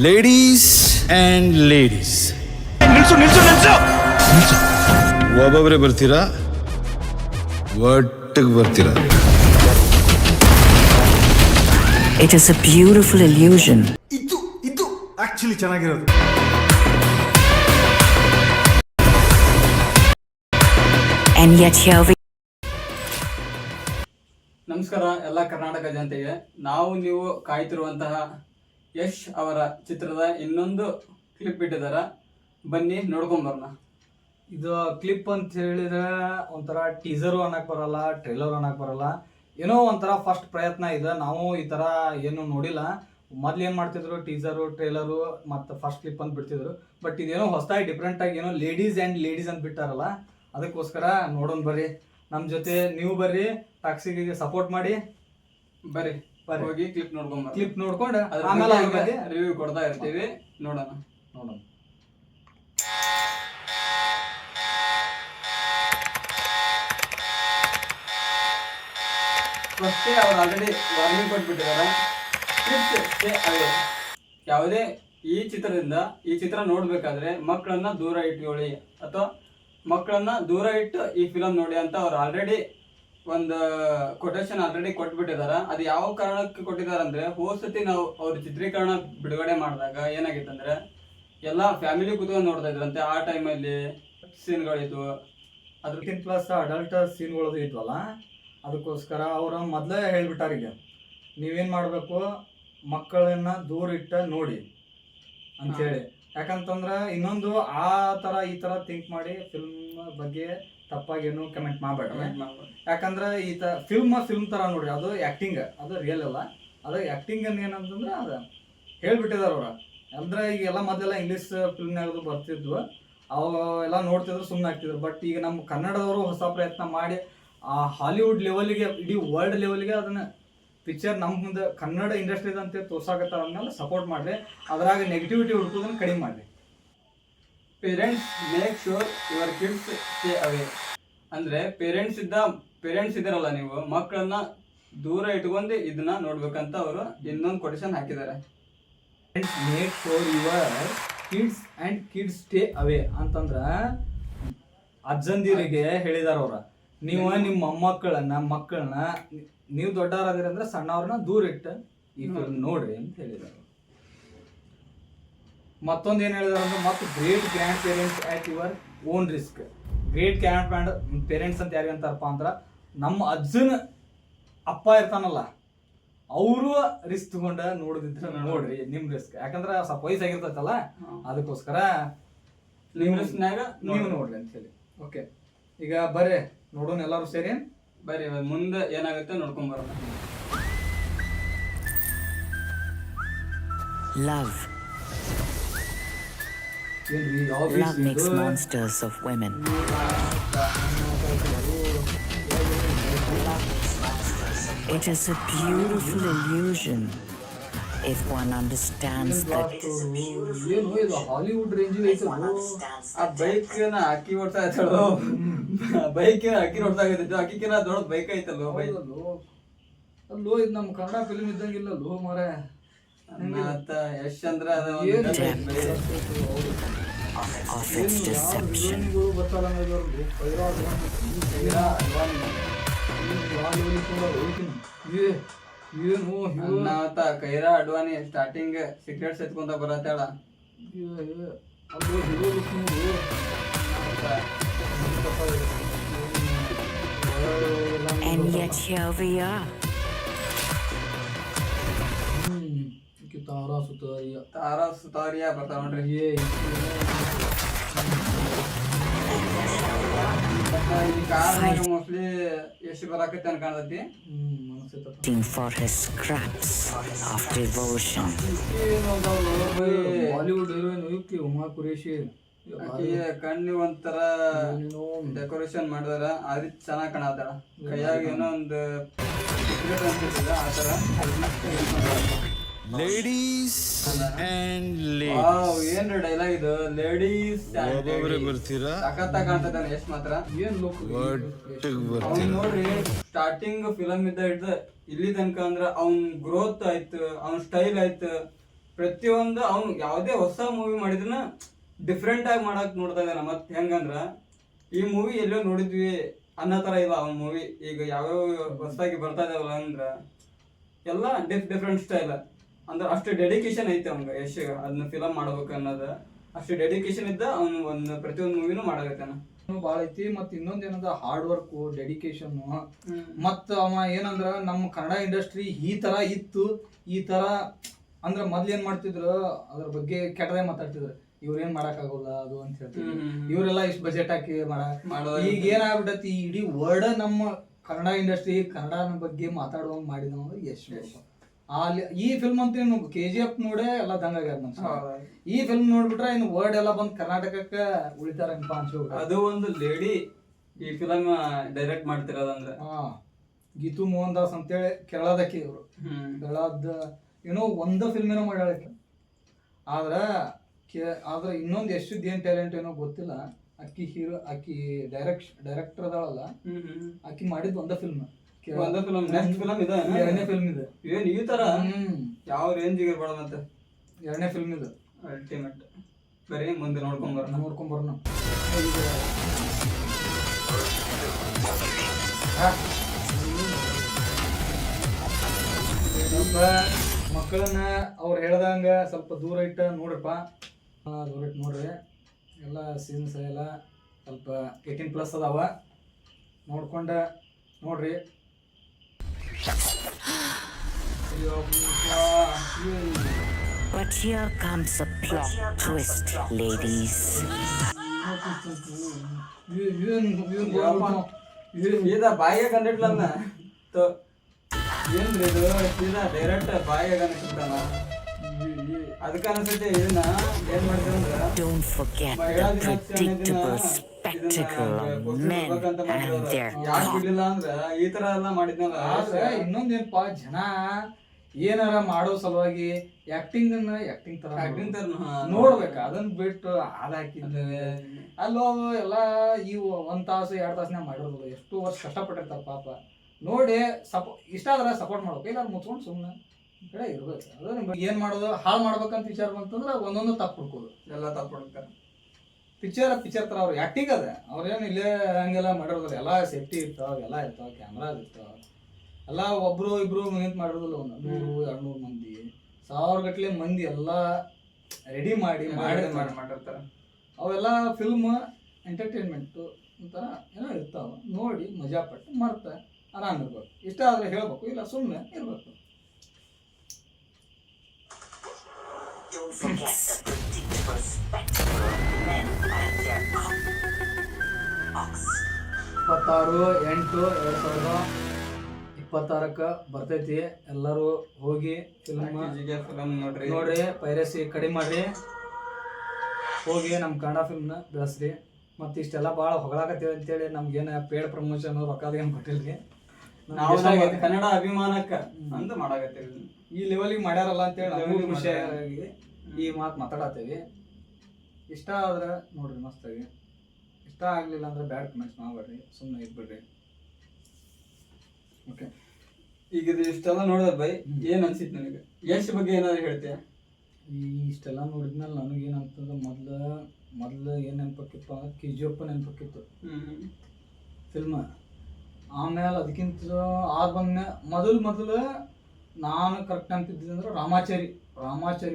Ladies and ladies ಒಬ್ಬೊಬ್ಬರೇ ಬರ್ತೀರಾ ಒಟ್ಟಿಗೆ ಬರ್ತೀರಾ? It is a beautiful illusion. ಇದು ಆಕ್ಚುಲಿ ಚೆನ್ನಾಗಿರೋದು. And yet here we ನಮಸ್ಕಾರ ಎಲ್ಲ ಕರ್ನಾಟಕ ಜನತೆಗೆ. ನೀವು ಕಾಯ್ತಿರುವಂತಹ ಯಶ್ ಅವರ ಚಿತ್ರದ ಇನ್ನೊಂದು ಕ್ಲಿಪ್ ಇಟ್ಟಿದಾರ, ಬನ್ನಿ ನೋಡ್ಕೊಂಬರೋಣ. ಇದು ಕ್ಲಿಪ್ ಅಂತ ಹೇಳಿದ್ರೆ ಒಂಥರ ಟೀಸರು ಅನ್ನಕ್ ಬರಲ್ಲ, ಟ್ರೇಲರ್ ಅನ್ನಕ್ ಬರಲ್ಲ, ಏನೋ ಒಂಥರ ಫಸ್ಟ್ ಪ್ರಯತ್ನ ಇದೆ. ನಾವು ಈ ಥರ ಏನು ನೋಡಿಲ್ಲ. ಮೊದ್ಲು ಏನು ಮಾಡ್ತಿದ್ರು, ಟೀಸರು, ಟ್ರೇಲರು ಮತ್ತು ಫಸ್ಟ್ ಕ್ಲಿಪ್ ಅಂತ ಬಿಡ್ತಿದ್ರು. ಬಟ್ ಇದೇನೋ ಹೊಸದಾಗಿ ಡಿಫ್ರೆಂಟಾಗಿ ಏನೋ ಲೇಡೀಸ್ ಅಂತ ಬಿಟ್ಟಾರಲ್ಲ, ಅದಕ್ಕೋಸ್ಕರ ನೋಡೋಣ ಬರ್ರಿ. ನಮ್ಮ ಜೊತೆ ನೀವು ಬರ್ರಿ, ಟಾಕ್ಸಿಗೆ ಸಪೋರ್ಟ್ ಮಾಡಿ ಬರ್ರಿ. ಹೋಗಿ ಕ್ಲಿಪ್ ನೋಡ್ಕೊಂಡು ಆಮೇಲೆ ರಿವ್ಯೂ ಕೊಡ್ತಾ ಇರ್ತೀವಿ. ನೋಡೋಣ. ಫಸ್ಟೇ ಅವ್ರು ಆಲ್ರೆಡಿ ವಾರ್ನಿಂಗ್ ಕೊಟ್ಬಿಟ್ಟಿದ್ದಾರೆ. ಯಾವುದೇ ಈ ಚಿತ್ರ ನೋಡ್ಬೇಕಾದ್ರೆ ಮಕ್ಕಳನ್ನ ದೂರ ಇಟ್ಕೊಳ್ಳಿ ಅಥವಾ ಮಕ್ಕಳನ್ನ ದೂರ ಇಟ್ಟು ಈ ಫಿಲಮ್ ನೋಡಿ ಅಂತ ಅವ್ರು ಆಲ್ರೆಡಿ ಒಂದು ಕೊಟೇಶನ್ ಆಲ್ರೆಡಿ ಕೊಟ್ಬಿಟ್ಟಿದಾರ. ಅದು ಯಾವ ಕಾರಣಕ್ಕೆ ಕೊಟ್ಟಿದ್ದಾರೆ ಅಂದ್ರೆ, ಹೋದ್ಸತಿ ನಾವು ಅವ್ರ ಚಿತ್ರೀಕರಣ ಬಿಡುಗಡೆ ಮಾಡಿದಾಗ ಏನಾಗಿತ್ತಂದ್ರೆ ಎಲ್ಲ ಫ್ಯಾಮಿಲಿ ಕೂತ್ಕೊಂಡು ನೋಡ್ತಾ ಇದ್ರಂತೆ. ಆ ಟೈಮಲ್ಲಿ ಸೀನ್ಗಳಿದ್ವು, ಅದಕ್ಕಿಂತ ಪ್ಲಸ್ ಅಡಲ್ಟ್ ಸೀನ್ಗಳದು ಇದ್ವಲ್ಲ, ಅದಕ್ಕೋಸ್ಕರ ಅವ್ರು ಮೊದಲೇ ಹೇಳ್ಬಿಟ್ಟಾರ, ಈಗ ನೀವೇನು ಮಾಡಬೇಕು, ಮಕ್ಕಳನ್ನ ದೂರ ಇಟ್ಟ ನೋಡಿ ಅಂಥೇಳಿ. ಯಾಕಂತಂದ್ರೆ ಇನ್ನೊಂದು ಆ ಥರ ಈ ಥರ ಥಿಂಕ್ ಮಾಡಿ ಫಿಲ್ಮ್ ಬಗ್ಗೆ ತಪ್ಪಾಗೇನು ಕಮೆಂಟ್ ಮಾಡಬೇಡ್ರಿ. ಯಾಕಂದ್ರೆ ಈ ಫಿಲ್ಮ್ ಥರ ನೋಡ್ರಿ, ಅದು ಆ್ಯಕ್ಟಿಂಗ್, ಅದು ರಿಯಲ್ ಅಲ್ಲ. ಅದು ಆ್ಯಕ್ಟಿಂಗ್ ಏನಂತಂದ್ರೆ ಅದು ಹೇಳ್ಬಿಟ್ಟಿದಾರೆ ಅವ್ರು. ಅಂದ್ರೆ ಈಗೆಲ್ಲ ಮೊದಲೆಲ್ಲ ಇಂಗ್ಲೀಷ್ ಫಿಲ್ಮ್ನಾಗದು ಬರ್ತಿದ್ವು, ಅವೆಲ್ಲ ನೋಡ್ತಿದ್ರು, ಸುಮ್ಮನೆ ಆಗ್ತಿದ್ರು. ಬಟ್ ಈಗ ನಮ್ಮ ಕನ್ನಡದವರು ಹೊಸ ಪ್ರಯತ್ನ ಮಾಡಿ ಆ ಹಾಲಿವುಡ್ ಲೆವೆಲ್ಗೆ, ಇಡೀ ವರ್ಲ್ಡ್ ಲೆವೆಲ್ಗೆ ಅದನ್ನು ಪಿಕ್ಚರ್ ನಮ್ಮ ಮುಂದೆ ಕನ್ನಡ ಇಂಡಸ್ಟ್ರಿದಂತೆ ತೋರ್ಸಾಕತ್ತಾರ. ಅಂದ್ಮೇಲೆ ಸಪೋರ್ಟ್ ಮಾಡಿರಿ, ಅದ್ರಾಗ ನೆಗೆಟಿವಿಟಿ ಹುಡುಕೋದನ್ನು ಕಡಿಮೆ ಮಾಡಿರಿ. Parents make sure your kids stay away. ಅಂದರೆ ಪೇರೆಂಟ್ಸ್ ಇದ್ದಾರಲ್ಲ, ನೀವು ಮಕ್ಕಳನ್ನ ದೂರ ಇಟ್ಕೊಂಡು ಇದನ್ನ ನೋಡ್ಬೇಕಂತ ಅವರು ಇನ್ನೊಂದು ಕೊಟೇಶನ್ ಹಾಕಿದ್ದಾರೆ. Make sure your kids and kids stay away ಅಂತಂದ್ರೆ ಅಜ್ಜಂದಿರಿಗೆ ಹೇಳಿದಾರ ಅವ್ರ. ನೀವು ನಿಮ್ಮ ಮಕ್ಕಳನ್ನ ನೀವು ದೊಡ್ಡವರಾದಿರಿ ಅಂದ್ರೆ ಸಣ್ಣವ್ರನ್ನ ದೂರ ಇಟ್ಟು ಈ ಫಿಲ್ಮ್ ನೋಡ್ರಿ ಅಂತ ಹೇಳಿದಾರೆ. ಮತ್ತೊಂದು ಏನು ಹೇಳಿದಾರೆ ಅಂದ್ರೆ, ಮತ್ತು great grand parents at your own risk. Great grand parents ಅಂತ ಯಾರಿಗೆ ಅಂತಾರಪ್ಪ ಅಂದ್ರೆ, ನಮ್ಮ ಅಜ್ಜನ ಅಪ್ಪ ಇರ್ತಾನಲ್ಲ, ಅವರು ರಿಸ್ಕ್ ತಗೊಂಡ ನೋಡಿದ್ರೆ ನೋಡ್ರಿ, ನಿಮ್ ರಿಸ್ಕ್. ಯಾಕಂದ್ರೆ ಸ್ವಲ್ಪ ವಯಸ್ಸಾಗಿರ್ತೈತಲ್ಲ, ಅದಕ್ಕೋಸ್ಕರ ನೀವು ನೋಡ್ರಿ ಅಂತ ಹೇಳಿ. ಓಕೆ, ಈಗ ಬರ್ರಿ ನೋಡೋಣ ಎಲ್ಲರೂ ಸೇರಿ. ಬರ್ರಿ ಮುಂದೆ ಏನಾಗುತ್ತೆ ನೋಡ್ಕೊಂಡ್ ಬರೋಣ. love makes monsters of women. It is a beautiful illusion if one understands that. Hollywood range ಆ ಬೈಕ್ ಅಕ್ಕಿ ಓಡ್ತಾ ಇದ್ದಾಳು, ಬೈಕ್ ಅಕ್ಕಿ ಓಡ್ತಾ ಇದ್ದಿದ್ದು, ಅಕ್ಕಿನ ದೊಡ್ಡ ಬೈಕ್ ಐತಲ್ವ. ಅಲ್ಲೋ ಇದು ನಮ್ಮ ಕನ್ನಡ ಫಿಲ್ಮ್ ಇದ್ದಂಗಿಲ್ಲ ಲೋ ಮಾರ. ಯಶ್ ಅಂದ್ರೆ ಕೈರಾ ಅಡ್ವಾನಿ ಸ್ಟಾರ್ಟಿಂಗ್ ಸಿಗರೇಟ್ಸ್ ಎತ್ಕೊಂತ ಬರತ್ತಾಳ. And yet here we are. Tara Sutaria ಬರ್ತಾವ ನೋಡ್ರಿ. ಮೋಸ್ಟ್ಲಿ ಎಷ್ಟು ಬರಾಕತ್ತೆ ಅನ್ಕಾಣತೈತಿ. For his scraps of devotion. Bollywood heroine Huma Qureshi ಕಣ್ಣಿ ಒಂಥರ ಡೆಕೋರೇಷನ್ ಮಾಡಿದಾರ, ಅದು ಚೆನ್ನಾಗಿ ಕಾಣತ್ತಾಳ. ಕೈಯಾಗ ಏನೋ ಒಂದು ಆ ತರ ಲೇಡೀಸ್ ಅಂಡ್ ಏನ್ರಿ ಡೈಲಾಗ್ ಇದು, ಲೇಡೀಸ್ ಬರ್ತೀರಾ? ಸಖತ್ತ ಕಾಣ್ತೈತಾನೆ ಯಶ್ ಮಾತ್ರ. ಏನ್ ಲುಕ್ ನೋಡ್ರಿ, ಸ್ಟಾರ್ಟಿಂಗ್ ಫಿಲಮ್ ಇದ್ದ ಹಿಡ್ದು ಇಲ್ಲಿ ತನಕ ಅಂದ್ರ ಅವ್ನ್ ಗ್ರೋತ್ ಆಯ್ತು, ಅವ್ನ್ ಸ್ಟೈಲ್ ಆಯ್ತು, ಪ್ರತಿಯೊಂದು ಅವ್ನು ಯಾವುದೇ ಹೊಸ ಮೂವಿ ಮಾಡಿದ್ರನ ಡಿಫ್ರೆಂಟ್ ಆಗಿ ಮಾಡಕ್ ನೋಡ್ತಾ ಇದ್ದಾನ. ಮತ್ತೆ ಹೆಂಗಂದ್ರ ಈ ಮೂವಿ ಎಲ್ಲೋ ನೋಡಿದ್ವಿ ಅನ್ನೋ ತರ ಇಲ್ಲ ಅವ್ನ ಮೂವಿ. ಈಗ ಯಾವ್ಯಾವ ಹೊಸದಾಗಿ ಬರ್ತಾ ಇದಾವಲ್ಲ ಅಂದ್ರ ಎಲ್ಲ ಡಿಫ್ರೆಂಟ್ ಸ್ಟೈಲ್. ಅಂದ್ರೆ ಅಷ್ಟು ಡೆಡಿಕೇಶನ್ ಐತೆ ಅವ್ನಿಗೆ ಯಶ್ ಅದನ್ನ ಫಿಲಮ್ ಮಾಡ್ಬೇಕು ಅನ್ನೋದು. ಅಷ್ಟು ಡೆಡಿಕೇಶನ್ ಇದ್ದ ಅವ್ನು ಒಂದು ಪ್ರತಿಯೊಂದು ಮೂವಿನೂ ಮಾಡಾಕತ್ತಾನ. ಭಾಳ ಐತಿ. ಮತ್ತು ಇನ್ನೊಂದು ಏನಂದ್ರೆ ಹಾರ್ಡ್ ವರ್ಕು, ಡೆಡಿಕೇಶನ್. ಮತ್ತು ಅವ ಏನಂದ್ರೆ ನಮ್ಮ ಕನ್ನಡ ಇಂಡಸ್ಟ್ರಿ ಈ ಥರ ಇತ್ತು, ಈ ಥರ ಅಂದ್ರೆ ಮೊದ್ಲು ಏನು ಮಾಡ್ತಿದ್ರು ಅದ್ರ ಬಗ್ಗೆ ಕೆಟ್ಟದೇ ಮಾತಾಡ್ತಿದ್ರು. ಇವ್ರೇನ್ ಮಾಡಕ್ಕಾಗೋಲ್ಲ ಅದು ಅಂತ ಹೇಳ್ತಿದ್ರು. ಇವರೆಲ್ಲ ಇಷ್ಟು ಬಜೆಟ್ ಹಾಕಿ ಈಗ ಏನಾಗ್ಬಿಟ್ಟೈತಿ, ಇಡೀ ವರ್ಲ್ಡ್ ನಮ್ಮ ಕನ್ನಡ ಇಂಡಸ್ಟ್ರಿ ಕನ್ನಡ ಬಗ್ಗೆ ಮಾತಾಡುವಂಗೆ ಮಾಡಿದವ ಯಶ್. ಅಲ್ಲಿ ಈ ಫಿಲ್ಮ್ ಅಂತ ಏನು KGF ನೋಡೇ ಎಲ್ಲ ದಂಗಾಗ್ಯಾರ ಮನುಷ್ಯ. ಈ ಫಿಲ್ಮ್ ನೋಡ್ಬಿಟ್ರೆ ಇನ್ನು ವರ್ಡ್ ಎಲ್ಲ ಬಂದು ಕರ್ನಾಟಕಕ್ಕೆ ಉಳಿತಾರಂಪ ಅನ್ಸ್ಬೇಕು. ಅದು ಒಂದು ಲೇಡಿ ಈ ಫಿಲಮ್ ಡೈರೆಕ್ಟ್ ಮಾಡ್ತಿರೋದಂದ್ರೆ ಗೀತು ಮೋಹನ್ ದಾಸ್ ಅಂತೇಳಿ ಕೇರಳದಕ್ಕೆ. ಇವರು ಕೇರಳದ ಏನೋ ಒಂದು ಫಿಲ್ಮ್ ಏನೋ ಮಾಡ್ಯಾಳಕ್ಕೆ. ಆದ್ರೆ ಇನ್ನೊಂದು ಎಷ್ಟುದ್ ಏನ್ ಟ್ಯಾಲೆಂಟ್ ಏನೋ ಗೊತ್ತಿಲ್ಲ. ಅಕ್ಕಿ ಹೀರೋ, ಅಕ್ಕಿ ಡೈರೆಕ್ಟರ್ ಅದಾಳಲ್ಲ, ಅಕ್ಕಿ ಮಾಡಿದ್ ಒಂದ ಫಿಲ್ಮ್. ಎರಡನೇ ಫಿಲ್ಮ್ ಇದೆ. ಏನ್ ಈ ತರ ಯಾವ ರೇಂಜಿಗೆ ಇರ್ಬಾರ್ದಂತೆ. ಎರಡನೇ ಫಿಲ್ಮ್ ಇದು ಅಲ್ಟಿಮೇಟ್. ಬರೀ ಮುಂದೆ ನೋಡ್ಕೊಂಬರೋಣ. ಮಕ್ಕಳನ್ನ ಅವ್ರು ಹೇಳ್ದಂಗ ಸ್ವಲ್ಪ ದೂರ ಇಟ್ಟ ನೋಡ್ರಪ್ಪ. ದೂರ ಇಟ್ಟು ನೋಡ್ರಿ. ಎಲ್ಲ ಸೀನ್ಸ್ ಎಲ್ಲ ಸ್ವಲ್ಪ 18+ ಅದಾವ. ನೋಡ್ಕೊಂಡ ನೋಡ್ರಿ. But here comes a plot twist, ladies. ಸೀದಾ ಬಾಯಿಗೆ ಕಂಡಿಟ್ಲನ್ನ ಏನ್ರಿ ಇದು, ಸೀದಾ ಡೈರೆಕ್ಟ್ ಬಾಯಿಗೆ ಕಂಡಿಟ್ಟಾನ. ಅದಕ್ಕೆ ಅನ್ಸುತ್ತೆ ಇದನ್ನ ಏನ್ ಮಾಡ್ತಾರಂದ್ರ Don't forget the predictable spectacle of men and their ಯಾಕೆ ಬಿಡ್ಲಿಲ್ಲ ಅಂದ್ರ ಈ ತರ ಎಲ್ಲ ಮಾಡಿದ್ನಲ್ಲ. ಆದ್ರೆ ಇನ್ನೊಂದೇನಪ್ಪ, ಜನ ಏನಾರ ಮಾಡೋ ಸಲುವಾಗಿ ಆಕ್ಟಿಂಗ್ ತರ ನೋಡ್ಬೇಕು. ಅದನ್ನ ಬಿಟ್ಟು ಹಾಕಿದ್ರೆ ಅಲ್ಲೋ ಎಲ್ಲ ಇವು 1 ತಾಸು 2 ತಾಸನ್ಯಾಗ ಮಾಡಿರೋದು. ಎಷ್ಟು ವರ್ಷ ಕಷ್ಟಪಟ್ಟಿರ್ತಾರ ಪಾಪ. ನೋಡಿ ಇಷ್ಟ ಆದ್ರೆ ಸಪೋರ್ಟ್ ಮಾಡ್ಬೇಕು, ಇಲ್ಲ ಮುಚ್ಕೊಂಡು ಸುಮ್ಮನೆ ಕಡೆ ಇರ್ಬೇಕು. ಅದು ಏನ್ ಮಾಡೋದು, ಹಾಳು ಮಾಡ್ಬೇಕಂತ ವಿಚಾರ ಬಂತಂದ್ರೆ ಒಂದೊಂದು ತಪ್ಪು ಹುಡ್ಕೋದು, ಎಲ್ಲ ತಪ್ಪು ಹುಡುಕ್ತಾರೆ. ಪಿಕ್ಚರ್ ತರ ಅವ್ರು ಆಕ್ಟಿಂಗ್ ಅದ. ಅವ್ರೇನು ಇಲ್ಲೇ ಹಂಗೆಲ್ಲ ಮಾಡಿರೋದಿಲ್ಲ. ಎಲ್ಲ ಸೇಫ್ಟಿ ಇರ್ತಾವ, ಎಲ್ಲ ಇರ್ತಾವ, ಕ್ಯಾಮ್ರಾ ಇರ್ತಾವ. ಎಲ್ಲ ಒಬ್ರು ಇಬ್ರು ನಿಂತು ಮಾಡಿರೋದಿಲ್ಲ. 100-200 ಮಂದಿ, 1000 ಗಟ್ಲೆ ಮಂದಿ ಎಲ್ಲ ರೆಡಿ ಮಾಡಿರ್ತಾರೆ. ಅವೆಲ್ಲ ಫಿಲ್ಮ್ ಎಂಟರ್ಟೈನ್ಮೆಂಟು ಒಂಥರ ಏನೋ ಇರ್ತಾವ. ನೋಡಿ ಮಜಾ ಪಟ್ಟು ಮರ್ತ ಆರಾಮ್ ಇರ್ಬೇಕು. ಇಷ್ಟ ಆದ್ರೆ ಹೇಳ್ಬೇಕು, ಇಲ್ಲ ಸುಮ್ಮನೆ ಇರ್ಬೇಕು. ಇಪ್ಪತ್ತಾರು 8/2026 ಬರ್ತೈತಿ. ಎಲ್ಲರೂ ಹೋಗಿ ಫಿಲ್ಮ್ ನೋಡ್ರಿ, ಪೈರಸಿ ಕಡಿಮೆ ಮಾಡ್ರಿ, ಹೋಗಿ ನಮ್ಮ ಕನ್ನಡ ಫಿಲ್ಮ್ನ ಬೆಳೆಸ್ರಿ. ಮತ್ತು ಇಷ್ಟೆಲ್ಲ ಭಾಳ ಹೊಗಳಾಕತ್ತೀವಿ ಅಂತೇಳಿ ನಮ್ಗೇನು ಪೇಡ್ ಪ್ರಮೋಷನ್ ರೊಕ್ಕದ ಏನು ಕೊಟ್ಟಿಲ್ರಿ. ಕನ್ನಡ ಅಭಿಮಾನಕ್ಕೆ ಅಂತ ಮಾಡಾಕತ್ತೀವಿ. ಈ ಲೆವೆಲಿಗೆ ಮಾಡ್ಯಾರಲ್ಲ ಅಂತೇಳಿ ನಮಗೂ ಖುಷಿಯಾಗಿ ಈ ಮಾತು ಮಾತಾಡತ್ತೀವಿ. ಇಷ್ಟ ಆದ್ರೆ ನೋಡ್ರಿ ಮಸ್ತಾಗಿ, ಇಷ್ಟ ಆಗಲಿಲ್ಲ ಅಂದ್ರೆ ಬ್ಯಾಡ್ ಕಮೆಂಟ್ಸ್ ಮಾಡಬೇಡ್ರಿ, ಸುಮ್ಮನೆ ಇದ್ಬಿಡ್ರಿ. ಓಕೆ, ಈಗ ಇದು ಇಷ್ಟೆಲ್ಲ ನೋಡಿದ ಬೈ ಏನು ಅನ್ಸಿತ್ತು ನನಗೆ? ಯಶ್ ಬಗ್ಗೆ ಏನಾದ್ರು ಹೇಳ್ತೀಯ? ಇಷ್ಟೆಲ್ಲ ನೋಡಿದ್ಮೇಲೆ ನನಗೇನಂತಂದ್ರೆ ಮೊದಲು ಏನು ನೆನಪಕ್ಕಿತ್ತು ಅಂದ್ರೆ KGF ನೆನಪಕ್ಕಿತ್ತು ಫಿಲ್ಮ್. ಆಮೇಲೆ ಅದಕ್ಕಿಂತ ಮೊದಲು ನಾನು ಕರೆಕ್ಟ್ ನೆನಪಿದ್ದೆ ಅಂದ್ರೆ ರಾಮಾಚಾರಿ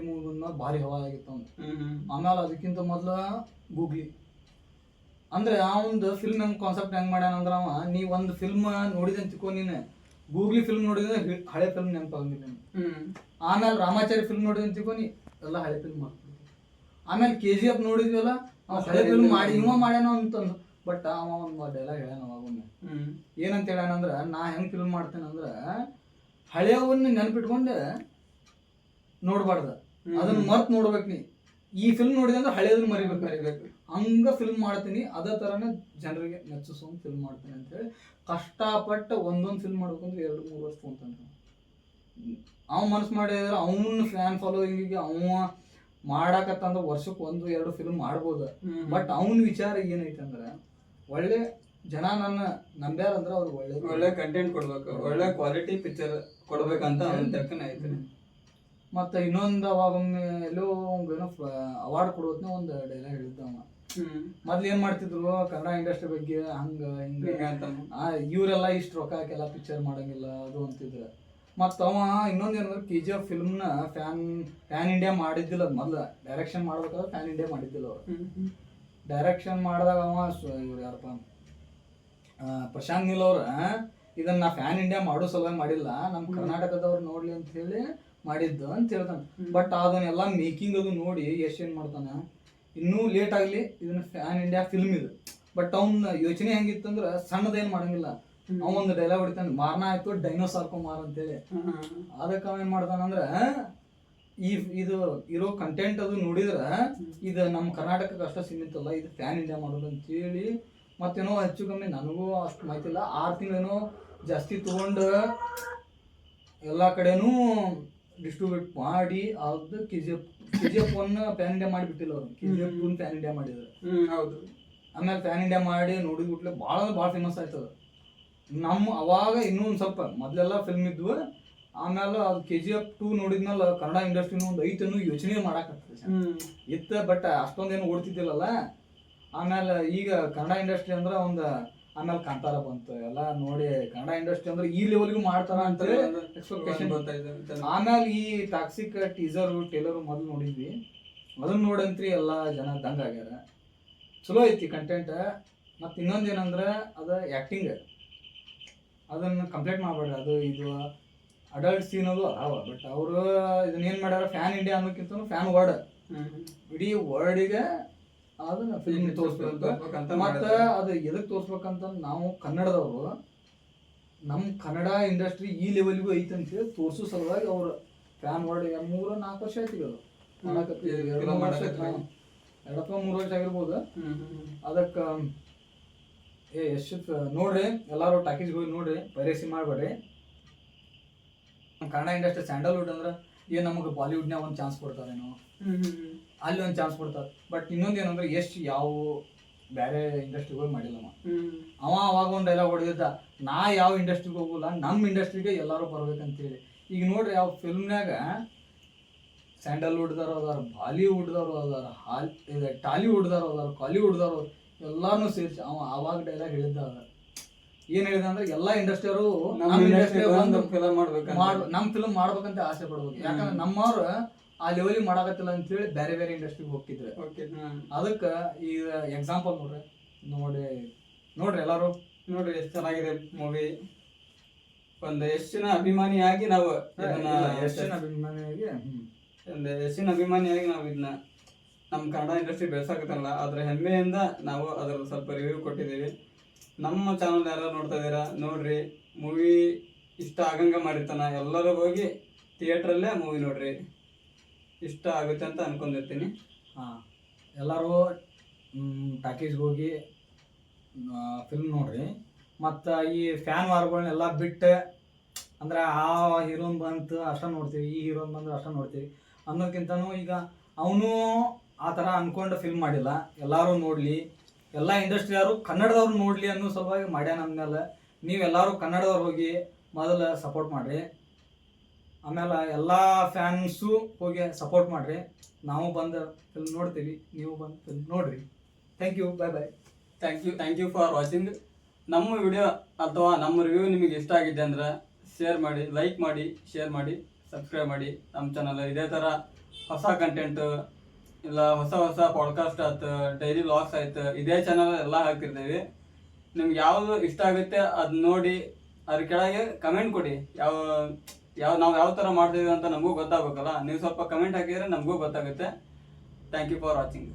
ಮೂವಿ ಬಂದ್ಮೇಲೆ ಭಾರಿ ಹವಾ ಆಗಿತ್ತು ಅಂತ. ಆಮೇಲೆ ಅದಕ್ಕಿಂತ ಮೊದಲು ಗೂಗ್ಲಿ. ಅಂದ್ರೆ ಆ ಒಂದು ಫಿಲ್ಮ್ ಹೆಂಗ್ ಕಾನ್ಸೆಪ್ಟ್ ಹೆಂಗ್ ಮಾಡ್ಯಾನಂದ್ರ ಅವ, ನೀ ಒಂದು ಫಿಲ್ಮ್ ನೋಡಿದೆ ಅಂತಿಕೋ, ನೀನು ಗೂಗ್ಲಿ ಫಿಲ್ಮ್ ನೋಡಿದ್ರೆ ಹಳೆ ಫಿಲ್ಮ್ ನೆನಪಾಗಿಲ್ಲ. ಆಮೇಲೆ ರಾಮಾಚಾರಿ ಫಿಲ್ಮ್ ನೋಡಿದೆ ಅಂತಿಕೋ, ನೀ ಎಲ್ಲ ಹಳೆ ಫಿಲ್ಮ್ ಮಾಡ್ತೀವಿ. ಆಮೇಲೆ KGF ನೋಡಿದ್ವಲ್ಲ, ಅವ ಹಳೆ ಫಿಲ್ಮ್ ಮಾಡಿ ಇವ ಮಾಡ್ಯಾನ ಅಂತಂದು. ಬಟ್ ಅವ ಒಂದು ಡೈಲಾಗ್ ಹೇಳ್ಯಾನ ಅವಾಗೊಮ್ಮೆ. ಏನಂತ ಹೇಳ್ಯಾನಂದ್ರ, ನಾ ಹೆಂಗ್ ಫಿಲ್ಮ್ ಮಾಡ್ತೇನಂದ್ರ ಹಳೆಯವನ್ನ ನೆನಪಿಟ್ಕೊಂಡೆ ನೋಡ್ಬಾರ್ದ, ಅದನ್ನ ಮರ್ತ್ ನೋಡ್ಬೇಕು. ನೀ ಈ ಫಿಲ್ಮ್ ನೋಡಿದೆ ಅಂದ್ರೆ ಹಳೆಯದನ್ನ ಮರಿಬೇಕು. ಹಂಗ ಫಿಲ್ಮ್ ಮಾಡ್ತೀನಿ, ಅದೇ ಥರನೇ ಜನರಿಗೆ ಮೆಚ್ಚಿಸೋಂಗ್ ಫಿಲ್ಮ್ ಮಾಡ್ತೀನಿ ಅಂತೇಳಿ ಕಷ್ಟಪಟ್ಟು ಒಂದೊಂದು ಫಿಲ್ಮ್ ಮಾಡ್ಬೇಕಂದ್ರೆ 2-3 ವರ್ಷ ತೊಗೊಂತಾನೆ. ಅವ ಮನಸ್ಸು ಮಾಡಿದ್ರೆ ಅವನ ಫ್ಯಾನ್ ಫಾಲೋಯಿಂಗಿಗೆ ಅವ ಮಾಡಾಕತ್ತಂದ್ರೆ ವರ್ಷಕ್ಕೆ 1-2 ಫಿಲ್ಮ್ ಮಾಡ್ಬೋದು. ಬಟ್ ಅವನ ವಿಚಾರ ಏನೈತೆ ಅಂದ್ರೆ, ಒಳ್ಳೆ ಜನ ನನ್ನ ನಂಬ್ಯಾರಂದ್ರೆ ಅವ್ರಿಗೆ ಒಳ್ಳೆ ಕಂಟೆಂಟ್ ಕೊಡ್ಬೇಕು, ಒಳ್ಳೆ ಕ್ವಾಲಿಟಿ ಪಿಕ್ಚರ್ ಕೊಡ್ಬೇಕಂತ ಅವನ ತಕ್ಕನ ಐತೆ. ಮತ್ತು ಇನ್ನೊಂದು ಅವಾಗೊಮ್ಮೆ ಎಲ್ಲೋ ಏನೋ ಅವಾರ್ಡ್ ಕೊಡೋತ್ನ ಒಂದು ಡೈಲಾಗ್ ಹೇಳಿದ್ದ ಅವ. ಮೊದ್ಲು ಏನ್ ಮಾಡ್ತಿದ್ರು ಕನ್ನಡ ಇಂಡಸ್ಟ್ರಿ ಬಗ್ಗೆ ಹಂಗ ಹಿಂಗ ಇವರೆಲ್ಲ ಇಷ್ಟು ರೊಕ್ಕ ಹಾಕೆಲ್ಲ ಪಿಕ್ಚರ್ ಮಾಡಂಗಿಲ್ಲ ಅದು ಅಂತಿದ್ರು. ಮತ್ತು ಅವ ಇನ್ನೊಂದೇನಂದ್ರೆ KGF ಫಿಲ್ಮ್ನ ಪ್ಯಾನ್ ಇಂಡಿಯಾ ಮಾಡಿದ್ದಿಲ್ಲ. ಮೊದ್ಲು ಡೈರೆಕ್ಷನ್ ಮಾಡ್ಬೇಕಾದ್ರೆ ಪ್ಯಾನ್ ಇಂಡಿಯಾ ಮಾಡಿದ್ದಿಲ್ಲ ಅವ್ರು. ಡೈರೆಕ್ಷನ್ ಮಾಡಿದಾಗ ಅವ ಇವ್ರು ಯಾರಪ್ಪ ಪ್ರಶಾಂತ್ ನೀಲ್ ಅವ್ರ ಇದನ್ನ ಪ್ಯಾನ್ ಇಂಡಿಯಾ ಮಾಡೋ ಸಲುವಾಗಿ ಮಾಡಿಲ್ಲ, ನಮ್ಮ ಕರ್ನಾಟಕದವ್ರು ನೋಡ್ಲಿ ಅಂತ ಹೇಳಿ ಮಾಡಿದ್ದು ಅಂತ ಹೇಳ್ತಾನೆ. ಬಟ್ ಅದನ್ನೆಲ್ಲ ಮೇಕಿಂಗ್ ಅದು ನೋಡಿ ಯಶ್ ಏನ್ ಮಾಡ್ತಾನೆ, ಇನ್ನೂ ಲೇಟ್ ಆಗಲಿ ಇದನ್ನ ಪ್ಯಾನ್ ಇಂಡಿಯಾ ಫಿಲ್ಮ್ ಇದು. ಬಟ್ ಅವ್ನ ಯೋಚನೆ ಹೆಂಗಿತ್ತಂದ್ರೆ ಸಣ್ಣದೇನು ಮಾಡಂಗಿಲ್ಲ. ಅವ ಒಂದು ಡೈಲಾಗ್ ಹೊಡಿತಾನೆ, ಮಾರನ ಆಯ್ತು ಡೈನೋಸಾರ್ಕೊ ಮಾರ್ ಅಂತೇಳಿ. ಅದಕ್ಕೆ ಅವ ಏನ್ ಮಾಡ್ತಾನಂದ್ರೆ ಇದು ಇರೋ ಕಂಟೆಂಟ್ ಅದು ನೋಡಿದ್ರೆ ಇದು ನಮ್ಮ ಕರ್ನಾಟಕಕ್ಕೆ ಅಷ್ಟ ಸೀಮಿತಲ್ಲ, ಇದು ಪ್ಯಾನ್ ಇಂಡಿಯಾ ಮಾಡೋದು ಅಂತೇಳಿ. ಮತ್ತೇನೋ ಹೆಚ್ಚು ಕಮ್ಮಿ ನನಗೂ ಅಷ್ಟು ಮಾಹಿತಿ ಇಲ್ಲ, 6 ತಿಂಗಳೇನೋ ಜಾಸ್ತಿ ತಗೊಂಡು ಎಲ್ಲ ಕಡೆನೂ ಡಿಸ್ಟ್ರಿಬ್ಯೂಟ್ ಮಾಡಿ ಅದು KGF 1 ಪ್ಯಾನ್ ಇಂಡಿಯಾ ಮಾಡಿಬಿಟ್ಟಿಲ್ಲ ಅವ್ರು, KGF 2 ಪ್ಯಾನ್ ಇಂಡಿಯಾ ಮಾಡಿದ್ರು. ಹೌದು. ಆಮೇಲೆ ಪ್ಯಾನ್ ಇಂಡಿಯಾ ಮಾಡಿ ನೋಡಿದ್ಬಿಟ್ಲೆ ಭಾಳ ಫೇಮಸ್ ಆಯ್ತದ. ನಮ್ಮ ಅವಾಗ ಇನ್ನೂ ಒಂದು ಸ್ವಲ್ಪ ಮೊದಲೆಲ್ಲ ಫಿಲ್ಮ್ ಇದ್ವು. ಆಮೇಲೆ ಅದು KGF 2 ನೋಡಿದ್ಮೇಲೆ ಕನ್ನಡ ಇಂಡಸ್ಟ್ರಿನೂ ಒಂದು ಐತನು ಯೋಚನೆ ಮಾಡಾಕತ್ತದ ಇತ್ತು. ಬಟ್ ಅಷ್ಟೊಂದೇನು ಓಡ್ತಿದ್ದಿಲ್ಲಲ್ಲ. ಆಮೇಲೆ ಈಗ ಕನ್ನಡ ಇಂಡಸ್ಟ್ರಿ ಅಂದ್ರೆ ಒಂದು ಆಮೇಲೆ ಕಾಂತಾರ ಬಂತು ಎಲ್ಲ ನೋಡಿ ಕನ್ನಡ ಇಂಡಸ್ಟ್ರಿ ಅಂದ್ರೆ ಈ ಲೆವೆಲ್ಗೂ ಮಾಡ್ತಾರ ಅಂತ ಎಕ್ಸ್ಪೆಕ್ಟೇಷನ್. ಆಮೇಲೆ ಈ ಟಾಕ್ಸಿಕ್ ಟೀಸರ್ ಟೇಲರ್ ಮೊದಲು ನೋಡಿದ್ವಿ, ಅದನ್ನ ನೋಡಂತ್ರಿ ಎಲ್ಲ ಜನ ದಂಗ ಆಗ್ಯಾರ. ಚಲೋ ಐತಿ ಕಂಟೆಂಟ್. ಮತ್ತು ಇನ್ನೊಂದೇನಂದ್ರೆ ಅದು ಆ್ಯಕ್ಟಿಂಗ್ ಅದನ್ನು ಕಂಪ್ಲೀಟ್ ಮಾಡಬೇಡ್ರಿ. ಅದು ಇದು ಅಡಲ್ಟ್ ಸೀನ್ ಅದು ಅದಾವ. ಬಟ್ ಅವರು ಇದನ್ನೇನು ಮಾಡ್ಯಾರ, ಫ್ಯಾನ್ ಇಂಡಿಯಾ ಅನ್ನೋಕ್ಕಿಂತ ಫ್ಯಾನ್ ವರ್ಡ್, ಇಡೀ ವರ್ಡಿಗೆ ಅದನ್ನ ಫಿಲ್ಮ್ ತೋರಿಸ್ಬೇಕಂತ. ಮತ್ತು ಅದು ಎದಕ್ಕೆ ತೋರಿಸ್ಬೇಕಂತ ನಾವು ಕನ್ನಡದವರು ನಮ್ಮ ಕನ್ನಡ ಇಂಡಸ್ಟ್ರಿ ಈ ಲೆವೆಲ್ಗೂ ಐತೆ ಅಂತೇಳಿ ತೋರಿಸೋ ಸಲುವಾಗಿ ಅವರು ಫ್ಯಾನ್ ವರ್ಡ್ 3-4 ವರ್ಷ ಆಯ್ತು ಅದು ಮಾಡಕತ್ತಿ. 2 ವರ್ಷ 3 ವರ್ಷ ಆಗಿರ್ಬೋದು. ಅದಕ್ಕೆ ಎಷ್ಟು ನೋಡ್ರಿ, ಎಲ್ಲರೂ ಟಾಕೀಸ್ಗೆ ಹೋಗಿ ನೋಡ್ರಿ, ಪೈರೇಸಿ ಮಾಡಬೇಡ್ರಿ. ಕನ್ನಡ ಇಂಡಸ್ಟ್ರಿ ಸ್ಯಾಂಡಲ್ವುಡ್ ಅಂದ್ರೆ ಏನು ನಮಗೆ ಬಾಲಿವುಡ್ನಾಗ ಒಂದು ಚಾನ್ಸ್ ಕೊಡ್ತಾರೇನೋ, ಅಲ್ಲಿ ಒಂದು ಚಾನ್ಸ್ ಕೊಡ್ತಾರೆ. ಬಟ್ ಇನ್ನೊಂದೇನಂದ್ರೆ ಎಷ್ಟು ಯಾವ ಬೇರೆ ಇಂಡಸ್ಟ್ರಿಗೆ ಹೋಗಿ ಮಾಡಿಲ್ಲ ಅವ ಅವಾಗ ಒಂದು ಡೈಲಾಗ್ ಹೊಡೆದಿದ್ದ, ನಾ ಯಾವ ಇಂಡಸ್ಟ್ರಿಗೆ ಹೋಗಲ್ಲ, ನಮ್ಮ ಇಂಡಸ್ಟ್ರಿಗೆ ಎಲ್ಲರೂ ಬರ್ಬೇಕಂತೇಳಿ. ಈಗ ನೋಡ್ರಿ ಯಾವ ಫಿಲ್ಮ್ನಾಗ ಸ್ಯಾಂಡಲ್ವುಡ್ದವ್ರು ಅದಾರ, ಬಾಲಿವುಡ್ದವ್ರು ಅದಾರ, ಟಾಲಿವುಡ್ದವ್ರು ಅದಾರ, ಕಾಲಿವುಡ್ದವ್ರು ಎಲ್ಲಾರನ್ನೂ ಸೇರಿಸಿ ಅವ ಅವಾಗ ಡೈಲಾಗ್ ಹೇಳಿದ್ದ. ಅದ ಏನ್ ಹೇಳಿದ ಅಂದ್ರೆ ಎಲ್ಲಾ ಇಂಡಸ್ಟ್ರಿಯವರು ನಮ್ಮ ಇಂಡಸ್ಟ್ರಿ ನಮ್ಮ ಫಿಲ್ಮ್ ಮಾಡ್ಬೇಕಂತ ಆಸೆ ಪಡ್ಬೇಕು. ಯಾಕಂದ್ರೆ ನಮ್ಮವ್ರು ಆ ಲೆವೆಲಿಗೆ ಮಾಡಾಕತ್ತಿಲ್ಲ ಅಂತೇಳಿ ಬೇರೆ ಬೇರೆ ಇಂಡಸ್ಟ್ರಿಗೆ ಹೋಗ್ತಿದ್ರೆ. ಅದಕ್ಕೆ ಈಗ ಎಕ್ಸಾಂಪಲ್ ನೋಡ್ರಿ ಎಲ್ಲರೂ ನೋಡ್ರಿ ಎಷ್ಟು ಚೆನ್ನಾಗಿದೆ ಮೂವಿ. ಒಂದು ಯಶಿನ ಅಭಿಮಾನಿಯಾಗಿ ನಾವು ಇದನ್ನ ನಮ್ಮ ಕನ್ನಡ ಇಂಡಸ್ಟ್ರಿ ಬೆಳೆಸಾಕತ್ತಲ್ಲ, ಅದ್ರ ಹೆಮ್ಮೆಯಿಂದ ನಾವು ಅದರ ಸ್ವಲ್ಪ ರಿವ್ಯೂ ಕೊಟ್ಟಿದ್ದೀವಿ. ನಮ್ಮ ಚಾನಲ್ ಯಾರು ನೋಡ್ತಾ ಇದ್ದೀರಾ ನೋಡ್ರಿ, ಮೂವಿ ಇಷ್ಟ ಆಗಂಗ ಮಾಡಿರ್ತಾನ. ಎಲ್ಲರೂ ಹೋಗಿ ಥಿಯೇಟ್ರಲ್ಲೇ ಮೂವಿ ನೋಡ್ರಿ, ಇಷ್ಟ ಆಗುತ್ತೆ ಅಂತ ಅನ್ಕೊಂಡಿರ್ತೀನಿ. ಎಲ್ಲರೂ ಟಾಕೀಸ್ಗೆ ಹೋಗಿ ಫಿಲ್ಮ್ ನೋಡ್ರಿ. ಮತ್ತು ಈ ಫ್ಯಾನ್ ವಾರ್ಗಳನ್ನೆಲ್ಲ ಬಿಟ್ಟು ಅಂದ್ರೆ ಆ ಹೀರೋನ್ ಬಂತು ಅಷ್ಟ ನೋಡ್ತೀವಿ, ಈ ಹೀರೋನ್ ಬಂದ್ರೆ ಅಷ್ಟ ನೋಡ್ತೀವಿ ಅನ್ನೋಕ್ಕಿಂತನೂ ಈಗ ಅವನು ಆ ಥರ ಅಂದ್ಕೊಂಡು ಫಿಲ್ಮ್ ಮಾಡಿಲ್ಲ. ಎಲ್ಲರೂ ನೋಡಲಿ, ಎಲ್ಲ ಇಂಡಸ್ಟ್ರಿಯವರು ಕನ್ನಡದವ್ರು ನೋಡಲಿ ಅನ್ನೋ ಸಲುವಾಗಿ ಮಾಡ್ಯಾನ. ಅಂದಮೇಲೆ ನೀವೆಲ್ಲರೂ ಕನ್ನಡದವ್ರು ಹೋಗಿ ಮೊದಲು ಸಪೋರ್ಟ್ ಮಾಡಿರಿ. ಆಮೇಲೆ ಎಲ್ಲ ಫ್ಯಾನ್ಸು ಹೋಗಿ ಸಪೋರ್ಟ್ ಮಾಡಿರಿ. ನಾವು ಬಂದು ಫಿಲ್ಮ್ ನೋಡ್ತೀವಿ, ನೀವು ಬಂದು ಫಿಲ್ಮ್ ನೋಡಿರಿ. Thank you, bye. Thank you for watching. ನಮ್ಮ ವಿಡಿಯೋ ಅಥವಾ ನಮ್ಮ ರಿವ್ಯೂ ನಿಮಗೆ ಇಷ್ಟ ಆಗಿದೆ ಅಂದ್ರೆ ಶೇರ್ ಮಾಡಿ, ಲೈಕ್ ಮಾಡಿ, ಶೇರ್ ಮಾಡಿ, ಸಬ್ಸ್ಕ್ರೈಬ್ ಮಾಡಿ ನಮ್ಮ ಚಾನಲ್. ಇದೇ ಥರ ಹೊಸ ಕಂಟೆಂಟು ಇಲ್ಲ ಹೊಸ ಪಾಡ್ಕಾಸ್ಟ್ ಆಯ್ತು, ಡೈಲಿ ವ್ಲಾಗ್ಸ್ ಆಯ್ತು, ಇದೇ ಚಾನಲ್ ಎಲ್ಲ ಹಾಕ್ತಿರ್ತೀವಿ. ನಿಮ್ಗೆ ಯಾವುದು ಇಷ್ಟ ಆಗುತ್ತೆ ಅದು ನೋಡಿ ಅದ್ರ ಕೆಳಗೆ ಕಮೆಂಟ್ ಕೊಡಿ. ನಾವು ಯಾವ ಥರ ಮಾಡ್ತೀವಿ ಅಂತ ನಮಗೂ ಗೊತ್ತಾಗಬೇಕಲ್ಲ. ನೀವು ಸ್ವಲ್ಪ ಕಮೆಂಟ್ ಹಾಕಿದರೆ ನಮಗೂ ಗೊತ್ತಾಗುತ್ತೆ. Thank you for watching.